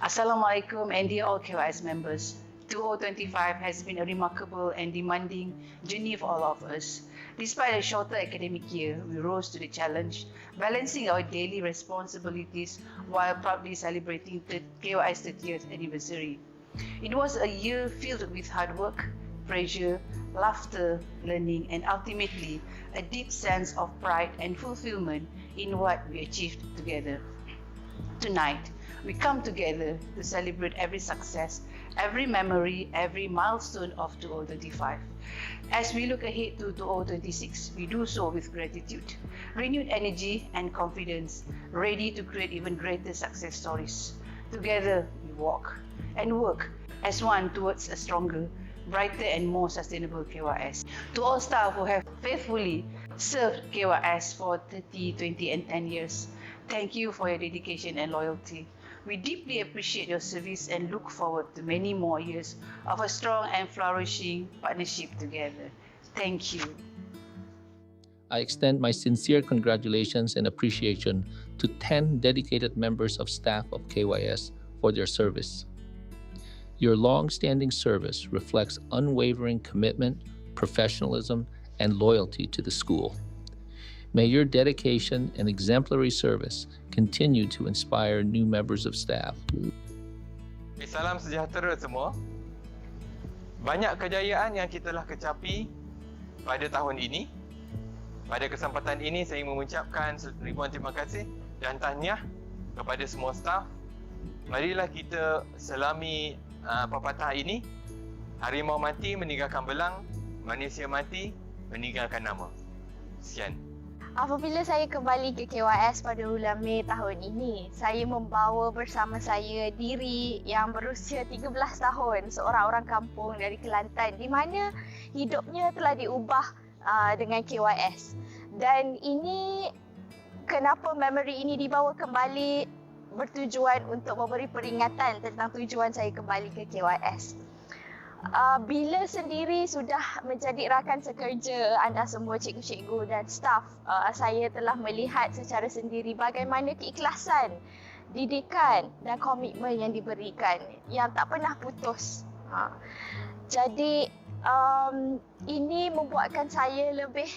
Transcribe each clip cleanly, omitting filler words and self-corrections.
Assalamualaikum and dear all KYS members. 2025 has been a remarkable and demanding journey for all of us. Despite a shorter academic year, we rose to the challenge, balancing our daily responsibilities while proudly celebrating the KYS 30th anniversary. It was a year filled with hard work, pressure, laughter, learning, and ultimately a deep sense of pride and fulfillment in what we achieved together. Tonight, we come together to celebrate every success, every memory, every milestone of 2025. As we look ahead to 2026, we do so with gratitude, renewed energy and confidence, ready to create even greater success stories. Together, we walk and work as one towards a stronger, brighter and more sustainable KYS. To all staff who have faithfully served KYS for 30, 20 and 10 years, thank you for your dedication and loyalty. We deeply appreciate your service and look forward to many more years of a strong and flourishing partnership together. Thank you. I extend my sincere congratulations and appreciation to 10 dedicated members of staff of KYS for their service. Your long-standing service reflects unwavering commitment, professionalism, and loyalty to the school. May your dedication and exemplary service continue to inspire new members of staff. Salam sejahtera semua. Banyak kejayaan yang kita telah kecapi pada tahun ini. Pada kesempatan ini saya mengucapkan ribuan terima kasih dan tahniah kepada semua staf. Marilah kita selami pepatah ini. Harimau mati meninggalkan belang, manusia mati meninggalkan nama. Sekian. Apabila saya kembali ke KYS pada bulan Mei tahun ini, saya membawa bersama saya diri yang berusia 13 tahun, seorang orang kampung dari Kelantan di mana hidupnya telah diubah dengan KYS. Dan ini kenapa memori ini dibawa kembali bertujuan untuk memberi peringatan tentang tujuan saya kembali ke KYS. Bila sendiri sudah menjadi rakan sekerja anda semua cikgu-cikgu dan staf, saya telah melihat secara sendiri bagaimana keikhlasan, didikan dan komitmen yang diberikan yang tak pernah putus. Jadi ini membuatkan saya lebih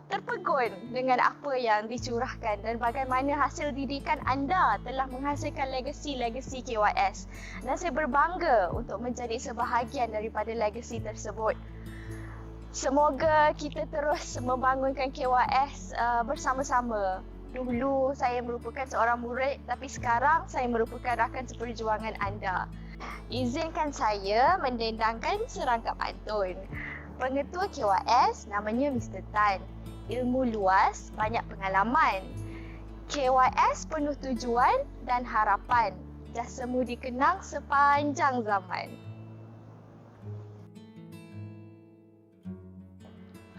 terpegun dengan apa yang dicurahkan dan bagaimana hasil didikan anda telah menghasilkan legasi-legasi KYS. Dan saya berbangga untuk menjadi sebahagian daripada legasi tersebut. Semoga kita terus membangunkan KYS bersama-sama. Dulu saya merupakan seorang murid, tapi sekarang saya merupakan rakan seperjuangan anda. Izinkan saya mendendangkan serangkap pantun. Pengetua KYS namanya Mr. Tan. Ilmu luas, banyak pengalaman. KYS penuh tujuan dan harapan. Jasamu dikenang sepanjang zaman.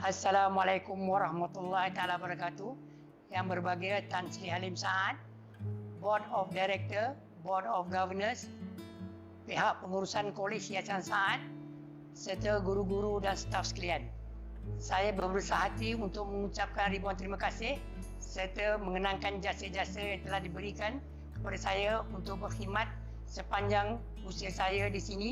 Assalamualaikum warahmatullahi taala wabarakatuh. Yang berbahagia Tan Sri Halim Saad, Board of Director, Board of Governors, pihak pengurusan Kolej Yayasan Saad, serta guru-guru dan staf sekalian. Saya berusaha hati untuk mengucapkan ribuan terima kasih serta mengenangkan jasa-jasa yang telah diberikan kepada saya untuk berkhidmat sepanjang usia saya di sini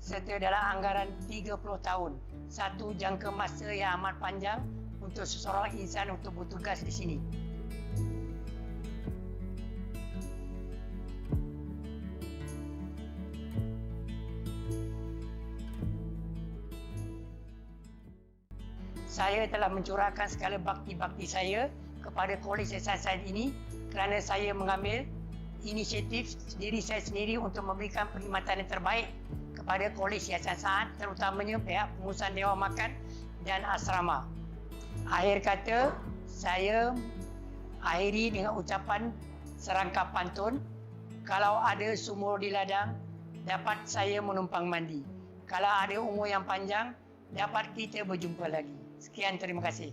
serta dalam anggaran 30 tahun. Satu jangka masa yang amat panjang untuk seseorang insan untuk bertugas di sini. Saya telah mencurahkan segala bakti-bakti saya kepada Kolej Yayasan Said ini kerana saya mengambil inisiatif diri saya sendiri untuk memberikan perkhidmatan yang terbaik kepada Kolej Yayasan Said, terutamanya pihak pengurusan Dewan Makan dan asrama. Akhir kata, saya akhiri dengan ucapan serangkap pantun. Kalau ada sumur di ladang, dapat saya menumpang mandi. Kalau ada umur yang panjang, dapat kita berjumpa lagi. Sekian, terima kasih.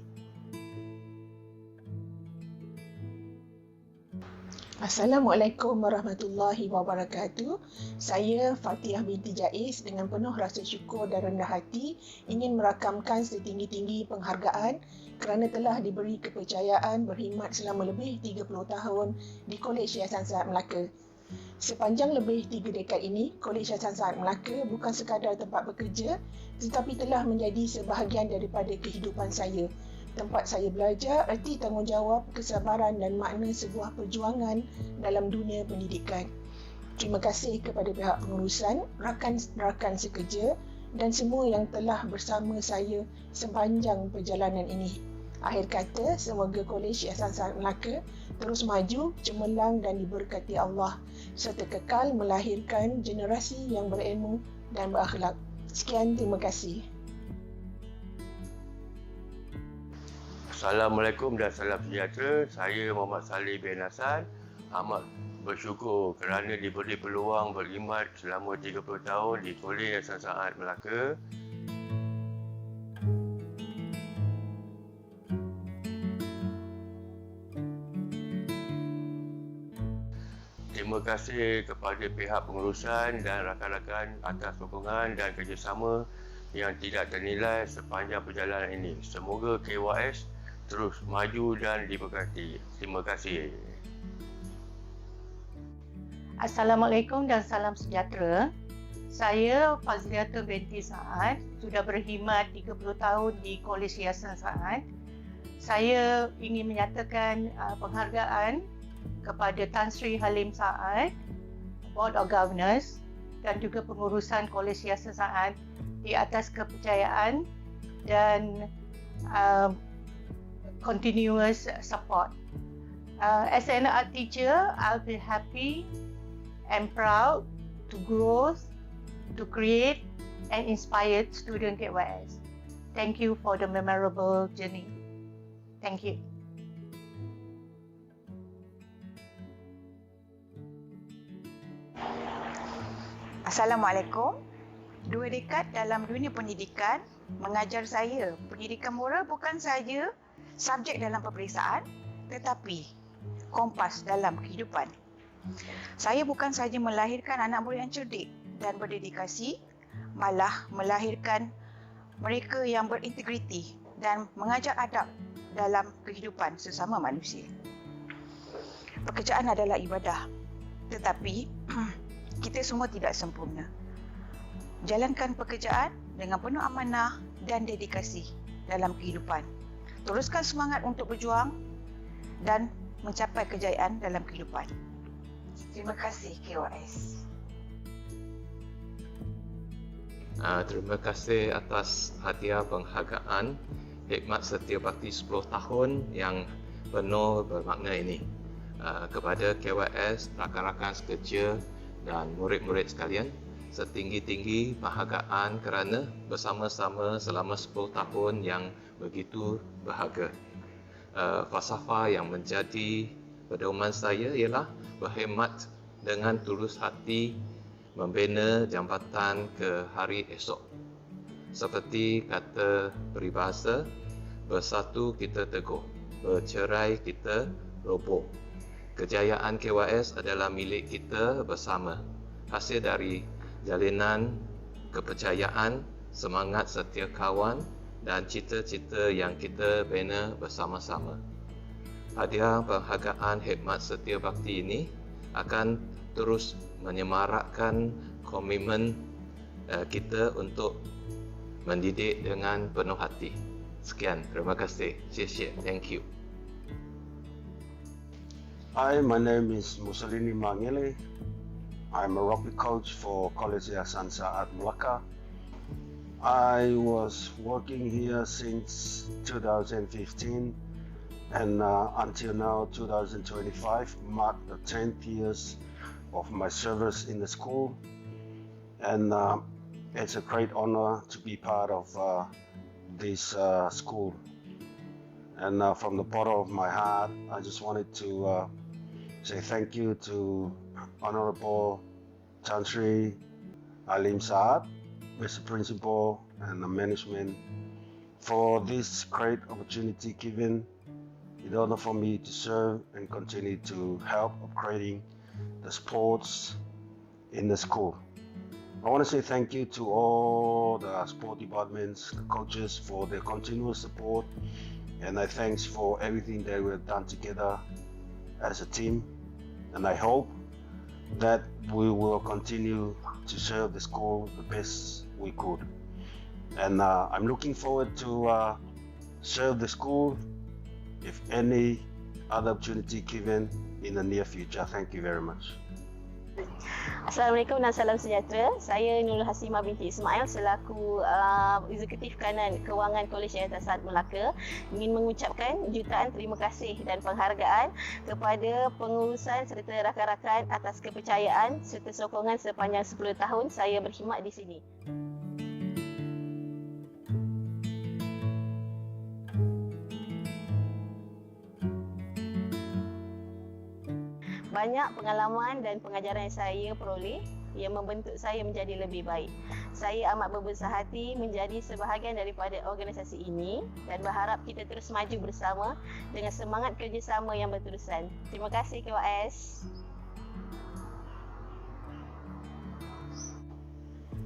Assalamualaikum warahmatullahi wabarakatuh. Saya Fatihah binti Jaiz dengan penuh rasa syukur dan rendah hati ingin merakamkan setinggi-tinggi penghargaan kerana telah diberi kepercayaan berkhidmat selama lebih 30 tahun di Kolej Yayasan Said Melaka. Sepanjang lebih 3 dekad ini, Kolej Hasan Saad Melaka bukan sekadar tempat bekerja tetapi telah menjadi sebahagian daripada kehidupan saya. Tempat saya belajar erti tanggungjawab, kesabaran dan makna sebuah perjuangan dalam dunia pendidikan. Terima kasih kepada pihak pengurusan, rakan-rakan sekerja dan semua yang telah bersama saya sepanjang perjalanan ini. Akhir kata, semoga Kolej Hasan Saad Melaka terus maju, cemerlang dan diberkati Allah serta kekal melahirkan generasi yang berilmu dan berakhlak. Sekian, terima kasih. Assalamualaikum dan salam sejahtera. Saya Muhammad Saleh bin Hasan. Amat bersyukur kerana diberi peluang berkhidmat selama 30 tahun di Kolej Hasan Saad Melaka. Terima kasih kepada pihak pengurusan dan rakan-rakan atas sokongan dan kerjasama yang tidak ternilai sepanjang perjalanan ini. Semoga KYS terus maju dan diberkati. Terima kasih. Assalamualaikum dan salam sejahtera. Saya Fazliatul binti Saad, sudah berkhidmat 30 tahun di Kolej Hasan Saad. Saya ingin menyatakan penghargaan kepada Tan Sri Halim Saad, Board of Governors dan juga pengurusan Kolej Hasan Saad di atas kepercayaan dan continuous support. As an art teacher, I'll be happy and proud to grow, to create and inspire student KYS. Thank you for the memorable journey. Thank you. Assalamualaikum. 2 dekad dalam dunia pendidikan mengajar saya pendidikan moral bukan sahaja subjek dalam peperiksaan tetapi kompas dalam kehidupan. Saya bukan sahaja melahirkan anak murid yang cerdik dan berdedikasi, malah melahirkan mereka yang berintegriti dan mengajar adab dalam kehidupan sesama manusia. Pekerjaan adalah ibadah, tetapi kita semua tidak sempurna. Jalankan pekerjaan dengan penuh amanah dan dedikasi dalam kehidupan. Teruskan semangat untuk berjuang dan mencapai kejayaan dalam kehidupan. Terima kasih KYS. Terima kasih atas hadiah penghargaan Hikmat Setia Bakti 10 tahun yang penuh bermakna ini. Kepada KYS, rakan-rakan sekerja dan murid-murid sekalian, setinggi-tinggi penghargaan kerana bersama-sama selama 10 tahun yang begitu berharga. Falsafah yang menjadi pedoman saya ialah berkhidmat dengan tulus hati, membina jambatan ke hari esok. Seperti kata peribahasa, bersatu kita teguh, bercerai kita roboh. Kejayaan KYS adalah milik kita bersama, hasil dari jalinan kepercayaan, semangat setia kawan dan cita-cita yang kita bina bersama-sama. Hadiah penghargaan Hikmat Setia Bakti ini akan terus menyemarakkan komitmen kita untuk mendidik dengan penuh hati. Sekian, terima kasih. Xie, thank you. Hi, my name is Mussolini Mangele. I'm a rugby coach for Kolej Hasan Saad Melaka. I was working here since 2015 and until now 2025 marked the 10th years of my service in the school, and it's a great honor to be part of this school. And from the bottom of my heart, I just wanted to say thank you to Honorable Tan Sri Halim Saad, Mr. Principal and the management for this great opportunity given in order for me to serve and continue to help upgrading the sports in the school. I want to say thank you to all the sport departments, the coaches for their continuous support, and I thanks for everything that we have done together as a team. And I hope that we will continue to serve the school the best we could. And I'm looking forward to serve the school if any other opportunity given in the near future. Thank you very much. Assalamualaikum dan salam sejahtera. Saya Nurul Hasimah binti Ismail selaku Eksekutif Kanan Kewangan Kolej Yayasan Saad Melaka ingin mengucapkan jutaan terima kasih dan penghargaan kepada pengurusan serta rakan-rakan atas kepercayaan serta sokongan sepanjang 10 tahun saya berkhidmat di sini. Banyak pengalaman dan pengajaran yang saya peroleh yang membentuk saya menjadi lebih baik. Saya amat berbesar hati menjadi sebahagian daripada organisasi ini dan berharap kita terus maju bersama dengan semangat kerjasama yang berterusan. Terima kasih KYS.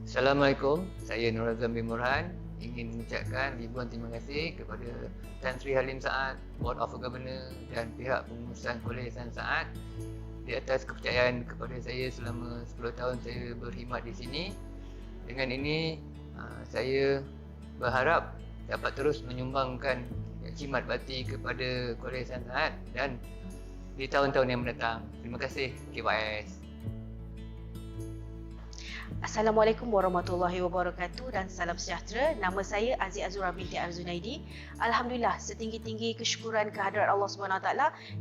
Assalamualaikum, saya Nur Azam bin Murhan ingin mengucapkan ribuan terima kasih kepada Tan Sri Halim Saad, Board of Governors dan pihak pengurusan Kolej Yayasan Saad di atas kepercayaan kepada saya selama 10 tahun saya berkhidmat di sini. Dengan ini, saya berharap dapat terus menyumbangkan khidmat bakti kepada Kolej Yayasan Saad dan di tahun-tahun yang mendatang. Terima kasih KYS. Assalamualaikum warahmatullahi wabarakatuh dan salam sejahtera. Nama saya Aziz Azura binti Arzunaidi. Alhamdulillah, setinggi-tinggi kesyukuran kehadrat Allah SWT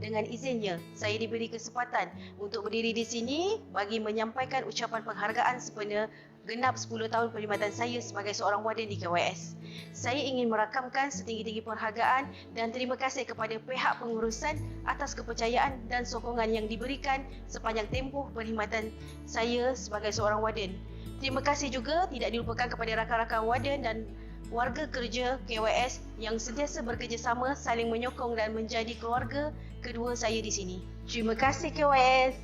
dengan izinnya saya diberi kesempatan untuk berdiri di sini bagi menyampaikan ucapan penghargaan sempena genap 10 tahun perkhidmatan saya sebagai seorang warden di KYS. Saya ingin merakamkan setinggi-tinggi penghargaan dan terima kasih kepada pihak pengurusan atas kepercayaan dan sokongan yang diberikan sepanjang tempoh perkhidmatan saya sebagai seorang warden. Terima kasih juga tidak dilupakan kepada rakan-rakan warden dan warga kerja KYS yang sentiasa bekerjasama, saling menyokong dan menjadi keluarga kedua saya di sini. Terima kasih KYS.